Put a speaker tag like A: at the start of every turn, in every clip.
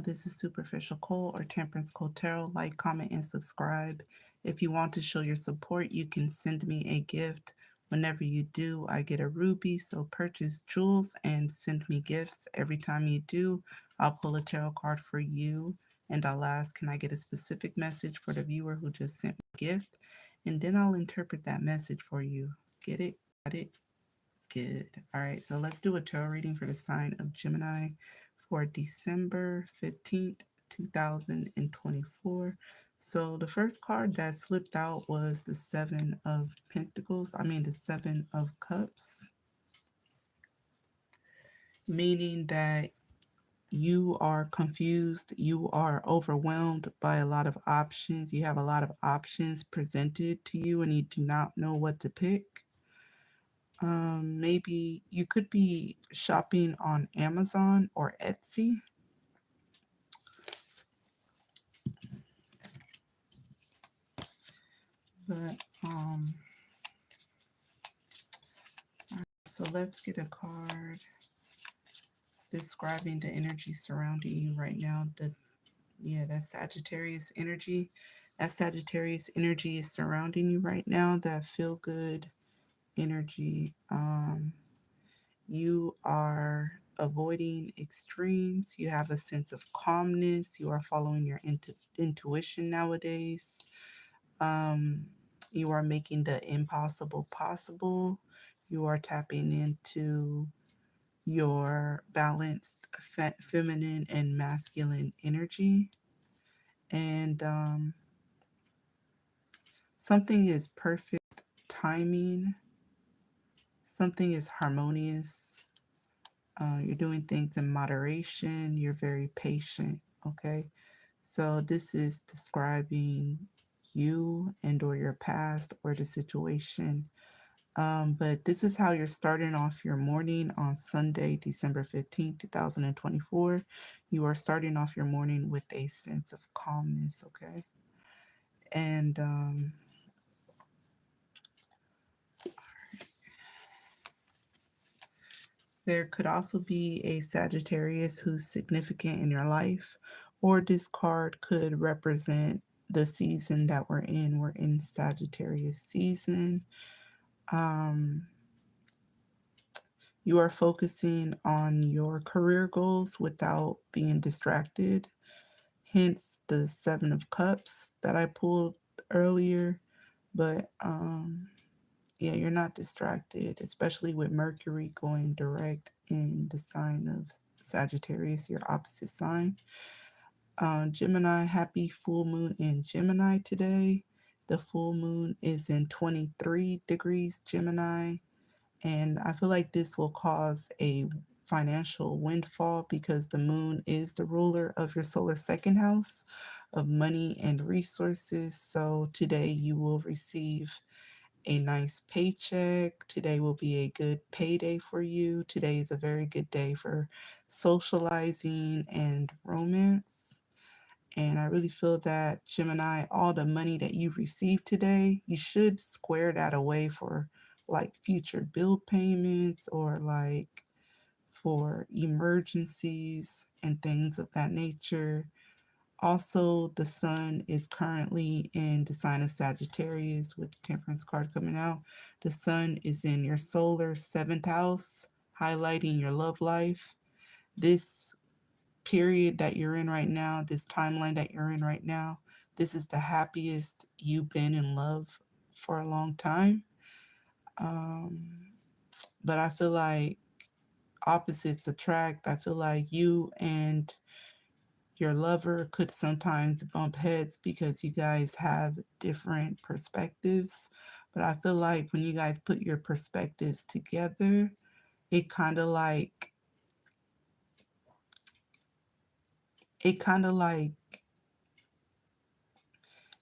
A: This is Superficial Cole or Temperance Cole Tarot. Like, comment, and subscribe. If you want to show your support, you can send me a gift. Whenever you do, I get a ruby. So purchase jewels and send me gifts. Every time you do, I'll pull a tarot card for you. And I'll ask, can I get a specific message for the viewer who just sent me a gift? And then I'll interpret that message for you. Get it? Got it? Good. All right, so let's do a tarot reading for the sign of Gemini for December 15th, 2024. So the first card that slipped out was the Seven of Pentacles, the Seven of Cups, meaning that you are confused, you are overwhelmed by a lot of options. You have a lot of options presented to you and you do not know what to pick. Maybe you could be shopping on Amazon or Etsy. But so let's get a card describing the energy surrounding you right now. That's Sagittarius energy. That Sagittarius energy is surrounding you right now. That feel good energy. You are avoiding extremes. You have a sense of calmness. You are following your intuition nowadays. Um, you are making the impossible possible. You are tapping into your balanced feminine and masculine energy. And something is perfect timing, something is harmonious. You're doing things in moderation, you're very patient, okay? So this is describing you and or your past or the situation. But this is how you're starting off your morning on Sunday, December 15th, 2024. You are starting off your morning with a sense of calmness, okay? And there could also be a Sagittarius who's significant in your life, or this card could represent the season that we're in. We're in Sagittarius season. You are focusing on your career goals without being distracted. Hence the Seven of Cups that I pulled earlier. But yeah, you're not distracted, especially with Mercury going direct in the sign of Sagittarius, your opposite sign. Gemini, happy full moon in Gemini today. The full moon is in 23 degrees Gemini. And I feel like this will cause a financial windfall because the moon is the ruler of your solar second house of money and resources. So today you will receive a nice paycheck. Today will be a good payday for you. Today is a very good day for socializing and romance. And I really feel that Gemini, all the money that you receive today, you should square that away for like future bill payments or like for emergencies and things of that nature. Also, the sun is currently in the sign of Sagittarius with the Temperance card coming out. The sun is in your solar seventh house, highlighting your love life. This period that you're in right now, this timeline that you're in right now, this is the happiest you've been in love for a long time. Um, but I feel like opposites attract. I feel like you and your lover could sometimes bump heads because you guys have different perspectives. But I feel like when you guys put your perspectives together, it kind of like, it kind of like,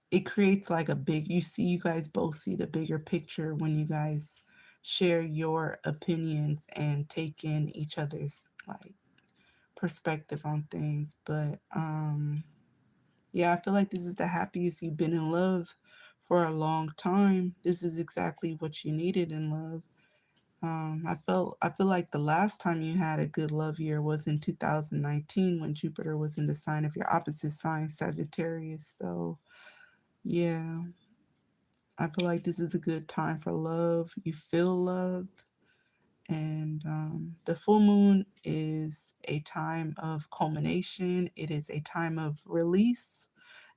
A: it creates like a big, you guys both see the bigger picture when you guys share your opinions and take in each other's like perspective on things. But yeah, I feel like this is the happiest you've been in love for a long time. This is exactly what you needed in love. I feel like the last time you had a good love year was in 2019 when Jupiter was in the sign of your opposite sign, Sagittarius. So yeah, I feel like this is a good time for love. You feel loved. And the full moon is a time of culmination. It is a time of release,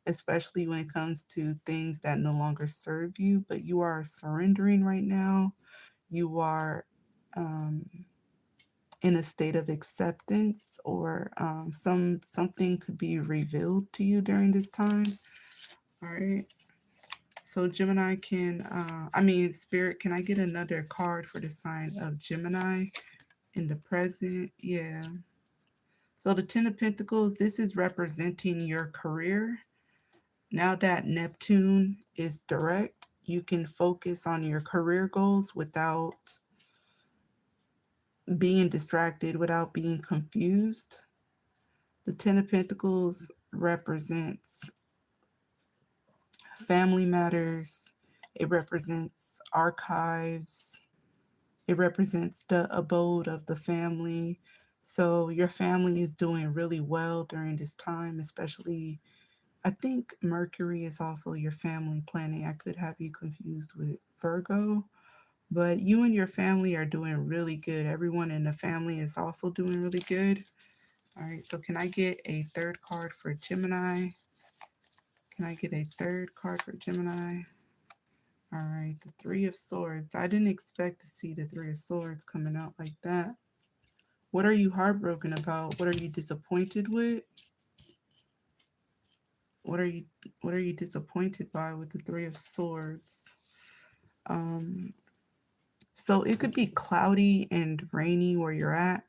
A: especially when it comes to things that no longer serve you, but you are surrendering right now. You are um, in a state of acceptance, or something could be revealed to you during this time. All right. So Gemini can, Spirit, can I get another card for the sign of Gemini in the present? Yeah. So the Ten of Pentacles, this is representing your career. Now that Neptune is direct, you can focus on your career goals without being distracted, without being confused. The Ten of Pentacles represents family matters, it represents archives, it represents the abode of the family. So your family is doing really well during this time, especially I think Mercury is also your family planning. I could have you confused with Virgo, but you and your family are doing really good. Everyone in the family is also doing really good. All right, so can I get a third card for Gemini? Can I get a third card for Gemini? All right, the Three of Swords. I didn't expect to see the Three of Swords coming out like that. What are you heartbroken about? What are you disappointed with? What are you what are you disappointed by with the Three of Swords? Um, so it could be cloudy and rainy where you're at.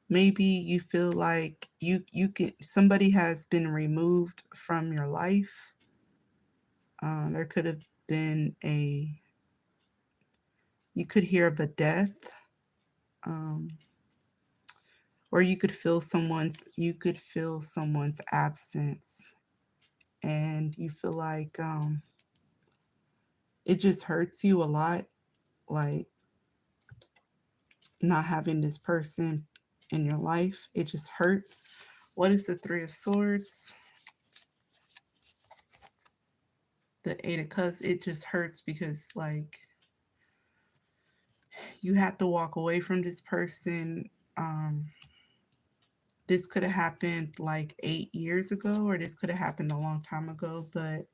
A: Maybe you feel like you can somebody has been removed from your life. There could have been a you could hear of a death, um, or you could feel someone's absence, and you feel like it just hurts you a lot, like not having this person in your life. It just hurts. What is the Three of Swords? The Eight of Cups. It just hurts because like you have to walk away from this person. Um, this could have happened like 8 years ago, or this could have happened a long time ago, but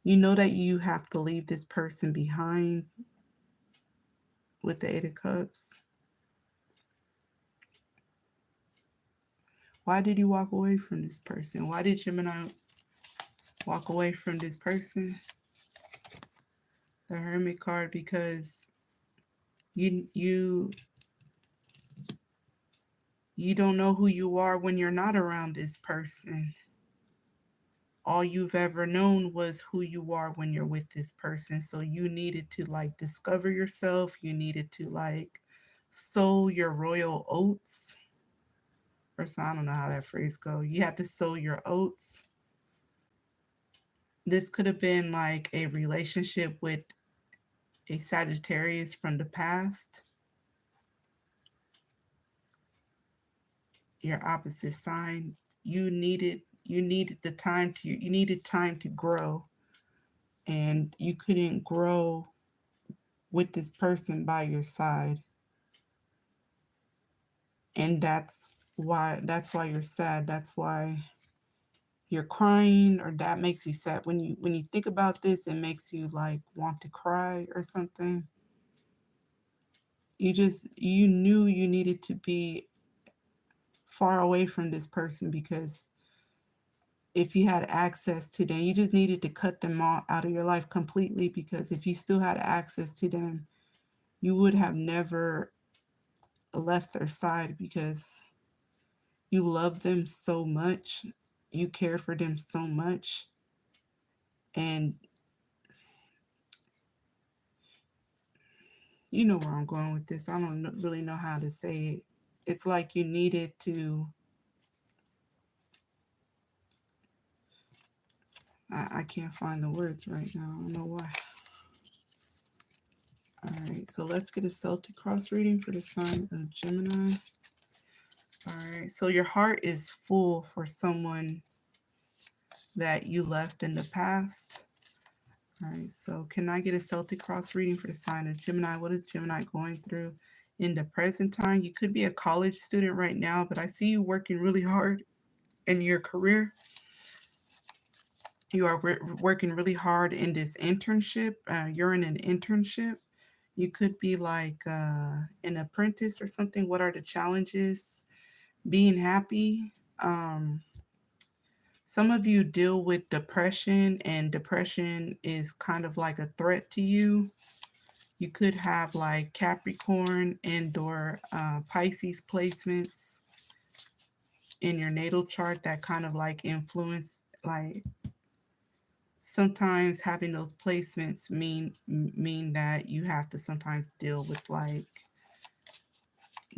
A: you know that you have to leave this person behind with the Eight of Cups. Why did you walk away from this person? Why did Gemini walk away from this person? The Hermit card, because you you you don't know who you are when you're not around this person. All you've ever known was who you are when you're with this person. So you needed to like discover yourself. You needed to like sow your royal oats. Or so I don't know how that phrase go. You had to sow your oats. This could have been like a relationship with a Sagittarius from the past, your opposite sign. You needed time to grow, and you couldn't grow with this person by your side. And that's why you're sad. That's why you're crying, or that makes you sad. When you think about this, it makes you like want to cry or something. You knew you needed to be far away from this person, because if you had access to them, you just needed to cut them all out of your life completely, because if you still had access to them, you would have never left their side, because you love them so much, you care for them so much, and you know where I'm going with this. I don't really know how to say it. It's like you needed to. I can't find the words right now. I don't know why. All right, so let's get a Celtic cross reading for the sign of Gemini. All right, so your heart is full for someone that you left in the past. All right, so can I get a Celtic cross reading for the sign of Gemini? What is Gemini going through in the present time? You could be a college student right now, but I see you working really hard in your career. You are working really hard in this internship. You're in an internship. You could be like an apprentice or something. What are the challenges? Being happy. Some of you deal with depression, and depression is kind of like a threat to you. You could have like Capricorn and or Pisces placements in your natal chart that kind of like influence, like sometimes having those placements mean that you have to sometimes deal with like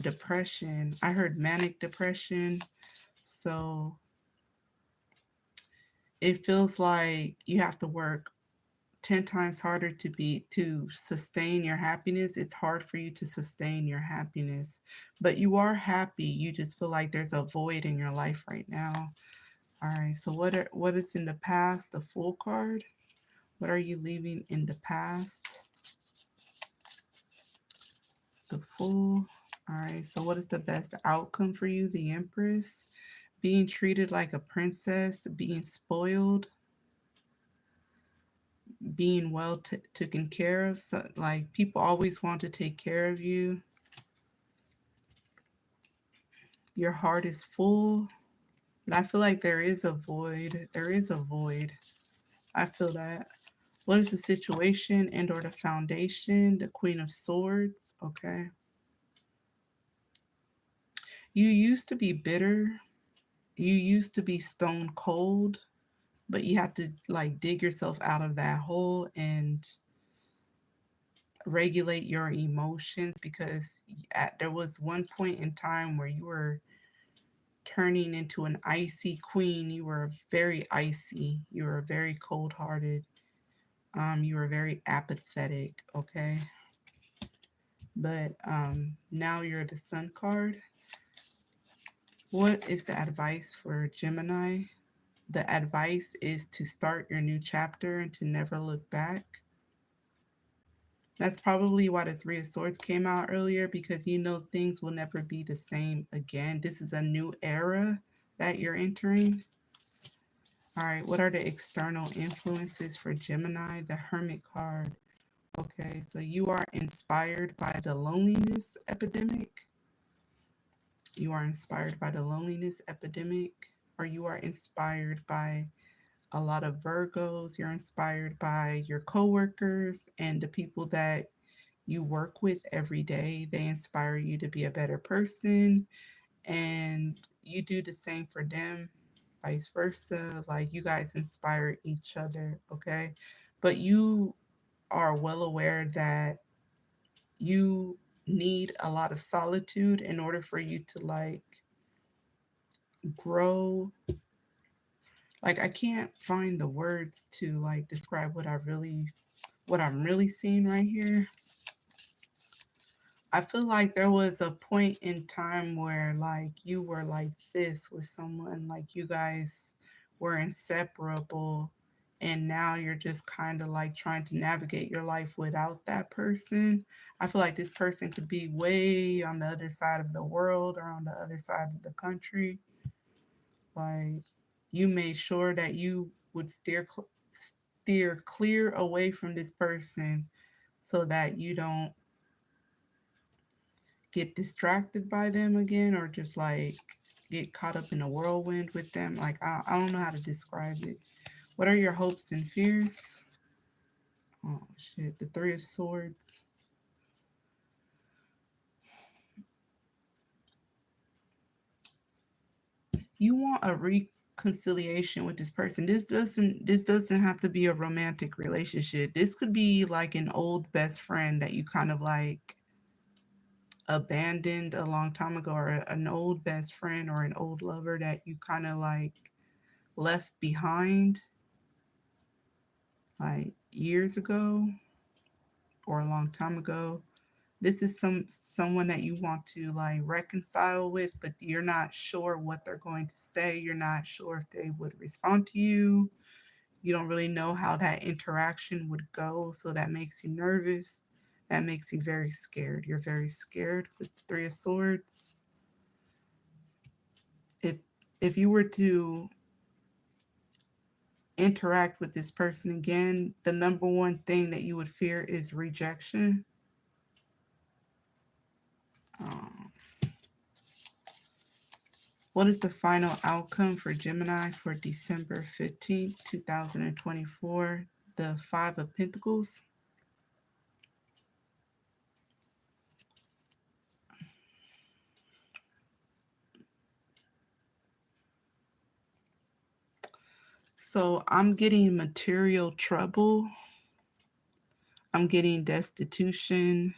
A: depression. I heard manic depression. So it feels like you have to work 10 times harder to sustain your happiness. It's hard for you to sustain your happiness, but you are happy. You just feel like there's a void in your life right now. All right, so what is in the past? The Fool card. What are you leaving in the past? The Fool. All right, so what is the best outcome for you? The Empress. Being treated like a princess, being spoiled, being well taken care of. So, like, people always want to take care of you. Your heart is full, but I feel like there is a void. There is a void. I feel that. What is the situation and or the foundation? The Queen of Swords. Okay. You used to be bitter. You used to be stone cold, but you have to like dig yourself out of that hole and regulate your emotions, because there was one point in time where you were turning into an icy queen. You were very icy. You were very cold hearted. You were very apathetic. Okay. But now you're the Sun card. What is the advice for Gemini? The advice is to start your new chapter and to never look back. That's probably why the Three of Swords came out earlier, because you know things will never be the same again. This is a new era that you're entering. All right, what are the external influences for Gemini? The Hermit card. Okay, so you are inspired by the loneliness epidemic. You are inspired by the loneliness epidemic, or you are inspired by a lot of Virgos. You're inspired by your coworkers and the people that you work with every day. They inspire you to be a better person, and you do the same for them, vice versa. Like, you guys inspire each other, okay? But you are well aware that you need a lot of solitude in order for you to like grow. Like, I can't find the words to like describe what I'm really seeing right here. I feel like there was a point in time where like you were like this with someone, like you guys were inseparable, and now you're just kind of like trying to navigate your life without that person. I feel like this person could be way on the other side of the world or on the other side of the country. Like, you made sure that you would steer clear away from this person so that you don't get distracted by them again, or just like get caught up in a whirlwind with them. Like, I don't know how to describe it. What are your hopes and fears? Oh shit, the Three of Swords. You want a reconciliation with this person. This doesn't have to be a romantic relationship. This could be like an old best friend that you kind of like abandoned a long time ago, or an old best friend or an old lover that you kind of like left behind like years ago. or a long time ago. This is someone that you want to like reconcile with, but you're not sure what they're going to say. You're not sure if they would respond to you. You don't really know how that interaction would go, so that makes you nervous. That makes you very scared. You're very scared with the Three of Swords. If if you were to interact with this person again, the number one thing that you would fear is rejection. Um, what is the final outcome for Gemini for December 15th, 2024? The Five of Pentacles. So I'm getting material trouble. I'm getting destitution.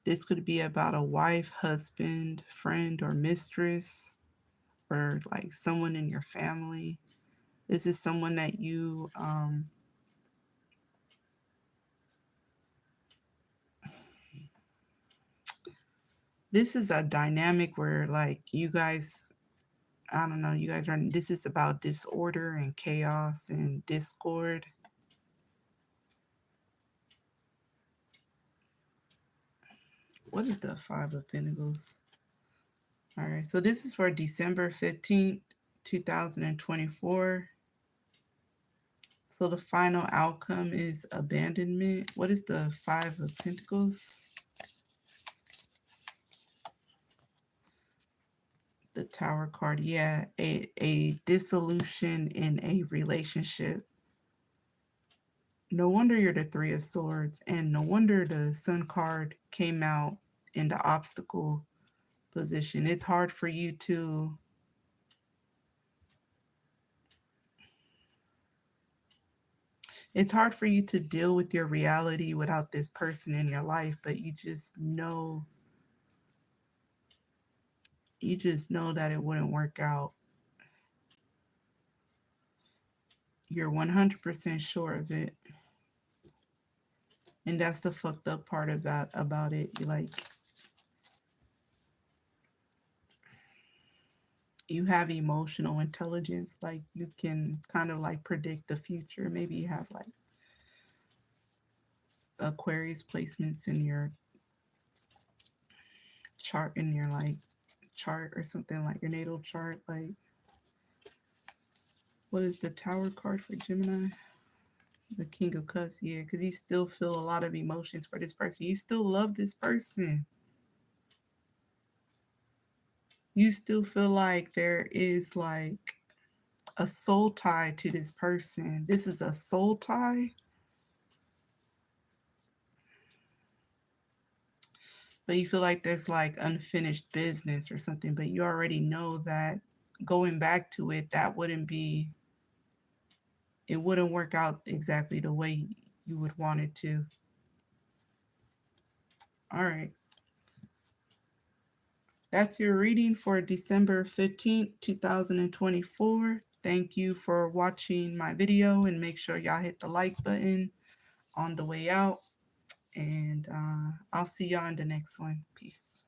A: This could be about a wife, husband, friend, or mistress, or like someone in your family. This is someone that you this is a dynamic where like you guys, I don't know, you guys are, this is about disorder and chaos and discord. What is the Five of Pentacles? All right, so this is for December 15th, 2024. So the final outcome is abandonment. What is the Five of Pentacles? The Tower card. Yeah, a dissolution in a relationship. No wonder you're the Three of Swords, and no wonder the Sun card came out in the obstacle position. It's hard for you to deal with your reality without this person in your life, but you just know that it wouldn't work out. You're 100% sure of it. And that's the fucked up part about it. Like, you have emotional intelligence. Like, you can kind of like predict the future. Maybe you have like Aquarius placements in your chart, in your like chart or something, like your natal chart. Like, what is the Tower card for Gemini? The King of Cups. Yeah, because you still feel a lot of emotions for this person. You still love this person. You still feel like there is like a soul tie to this person. This is a soul tie. But you feel like there's like unfinished business or something, but you already know that going back to it, it wouldn't work out exactly the way you would want it to. All right. That's your reading for December 15th, 2024. Thank you for watching my video, and make sure y'all hit the like button on the way out. And I'll see y'all in the next one. Peace.